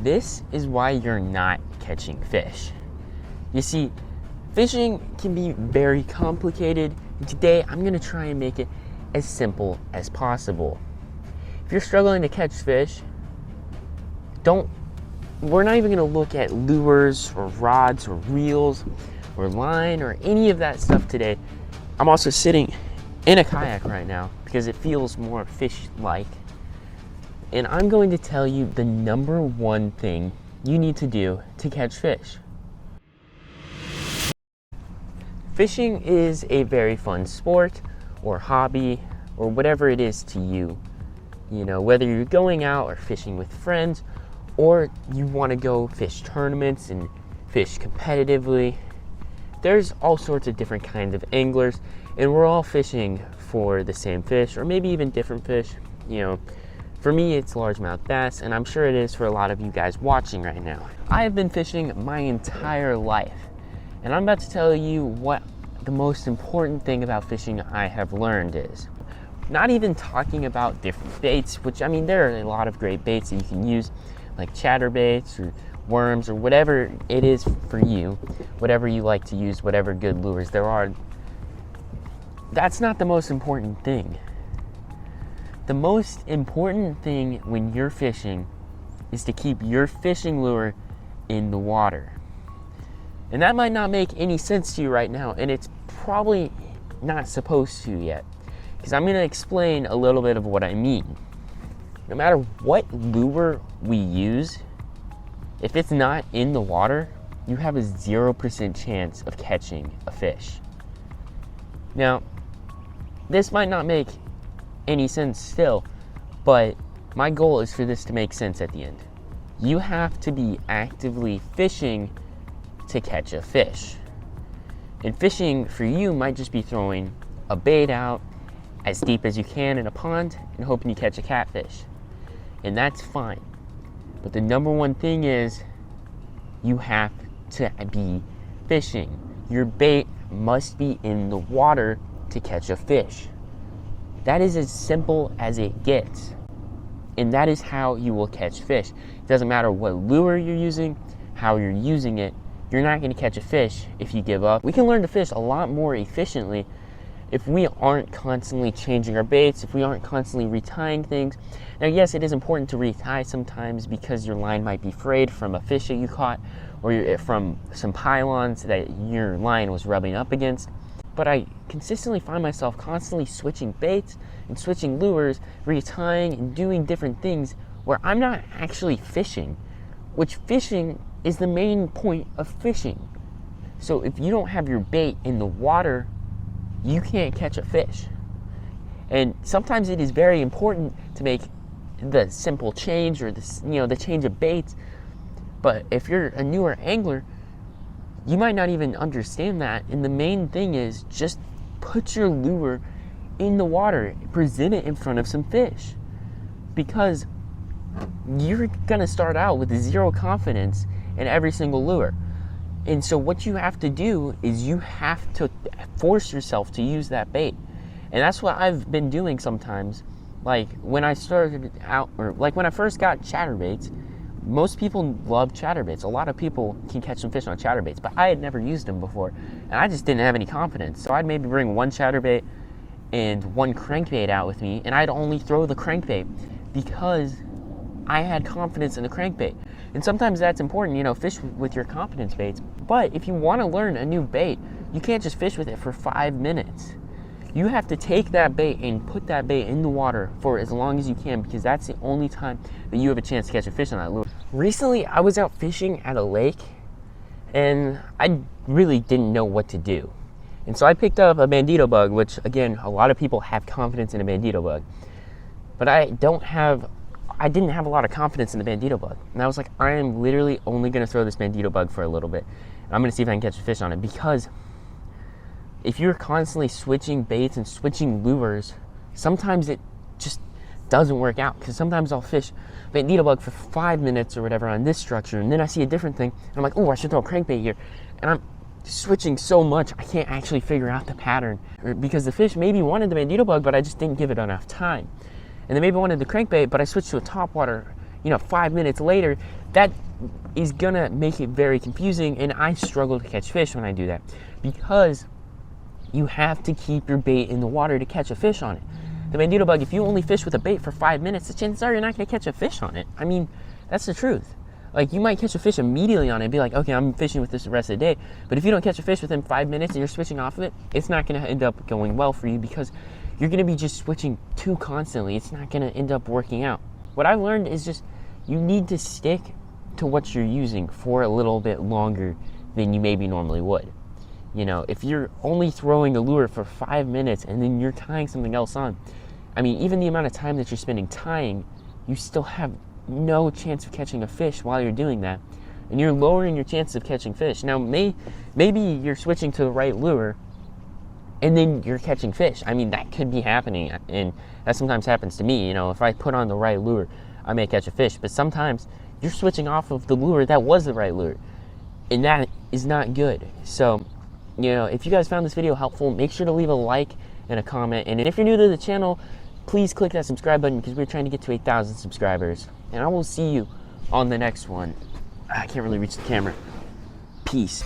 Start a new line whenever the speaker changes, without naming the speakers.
This is why you're not catching fish. You see, fishing can be very complicated, and today I'm gonna try and make it as simple as possible. If you're struggling to catch fish, we're not even gonna look at lures or rods or reels or line or any of that stuff today. I'm also sitting in a kayak right now because it feels more fish-like. And I'm going to tell you the number one thing you need to do to catch fish. Fishing is a very fun sport or hobby or whatever it is to you. You know, whether you're going out or fishing with friends or you want to go fish tournaments and fish competitively, there's all sorts of different kinds of anglers, and we're all fishing for the same fish or maybe even different fish. You know, for me it's largemouth bass, and I'm sure it is for a lot of you guys watching right now. I have been fishing my entire life, and I'm about to tell you what the most important thing about fishing I have learned is. Not even talking about different baits, which, I mean, there are a lot of great baits that you can use, like chatterbaits or worms or whatever it is for you, whatever you like to use, whatever good lures there are. That's not the most important thing. The most important thing when you're fishing is to keep your fishing lure in the water. And that might not make any sense to you right now, and it's probably not supposed to yet, because I'm going to explain a little bit of what I mean. No matter what lure we use, if it's not in the water, you have a 0% chance of catching a fish. Now, this might not make any sense still, but my goal is for this to make sense at the end. You have to be actively fishing to catch a fish. And fishing for you might just be throwing a bait out as deep as you can in a pond and hoping you catch a catfish. And that's fine. But the number one thing is you have to be fishing. Your bait must be in the water to catch a fish. That is as simple as it gets. And that is how you will catch fish. It doesn't matter what lure you're using, how you're using it, you're not going to catch a fish if you give up. We can learn to fish a lot more efficiently if we aren't constantly changing our baits, if we aren't constantly retying things. Now, yes, it is important to retie sometimes because your line might be frayed from a fish that you caught or from some pylons that your line was rubbing up against. But I consistently find myself constantly switching baits and switching lures, retying and doing different things where I'm not actually fishing, which fishing is the main point of fishing. So if you don't have your bait in the water, you can't catch a fish. And sometimes it is very important to make the simple change or the change of baits. But if you're a newer angler, you might not even understand that. And the main thing is just put your lure in the water, present it in front of some fish, because you're gonna start out with zero confidence in every single lure. And so what you have to do is you have to force yourself to use that bait. And that's what I've been doing sometimes. Like when I started out, or like when I first got chatterbaits, most people love chatterbaits. A lot of people can catch some fish on chatterbaits, but I had never used them before. And I just didn't have any confidence. So I'd maybe bring one chatterbait and one crankbait out with me, and I'd only throw the crankbait because I had confidence in the crankbait. And sometimes that's important, fish with your confidence baits. But if you want to learn a new bait, you can't just fish with it for 5 minutes. You have to take that bait and put that bait in the water for as long as you can, because that's the only time that you have a chance to catch a fish on that lure. Recently, I was out fishing at a lake, and I really didn't know what to do. And so I picked up a bandito bug, which, again, a lot of people have confidence in a bandito bug. But I didn't have a lot of confidence in the bandito bug. And I was like, I am literally only going to throw this bandito bug for a little bit. And I'm going to see if I can catch a fish on it. Because if you're constantly switching baits and switching lures, sometimes it just doesn't work out. Because sometimes I'll fish bandito bug for 5 minutes or whatever on this structure, and then I see a different thing, and I'm like, oh, I should throw a crankbait here. And I'm switching so much, I can't actually figure out the pattern. Because the fish maybe wanted the bandito bug, but I just didn't give it enough time. And they maybe wanted the crankbait, but I switched to a topwater, 5 minutes later, that is gonna make it very confusing, and I struggle to catch fish when I do that, because you have to keep your bait in the water to catch a fish on it. The Bandito bug, if you only fish with a bait for 5 minutes, the chances are you're not gonna catch a fish on it. I mean, that's the truth. Like, you might catch a fish immediately on it and be like, okay, I'm fishing with this the rest of the day. But if you don't catch a fish within 5 minutes and you're switching off of it, it's not gonna end up going well for you, because you're gonna be just switching too constantly. It's not gonna end up working out. What I've learned is just, you need to stick to what you're using for a little bit longer than you maybe normally would. You know, if you're only throwing a lure for 5 minutes and then you're tying something else on, I mean, even the amount of time that you're spending tying, you still have no chance of catching a fish while you're doing that. And you're lowering your chances of catching fish. Now, maybe you're switching to the right lure and then you're catching fish. I mean, that could be happening, and that sometimes happens to me. You know, if I put on the right lure, I may catch a fish. But sometimes you're switching off of the lure that was the right lure, and that is not good. So, you know, if you guys found this video helpful, make sure to leave a like and a comment. And if you're new to the channel, please click that subscribe button, because we're trying to get to 8,000 subscribers. And I will see you on the next one. I can't really reach the camera. Peace.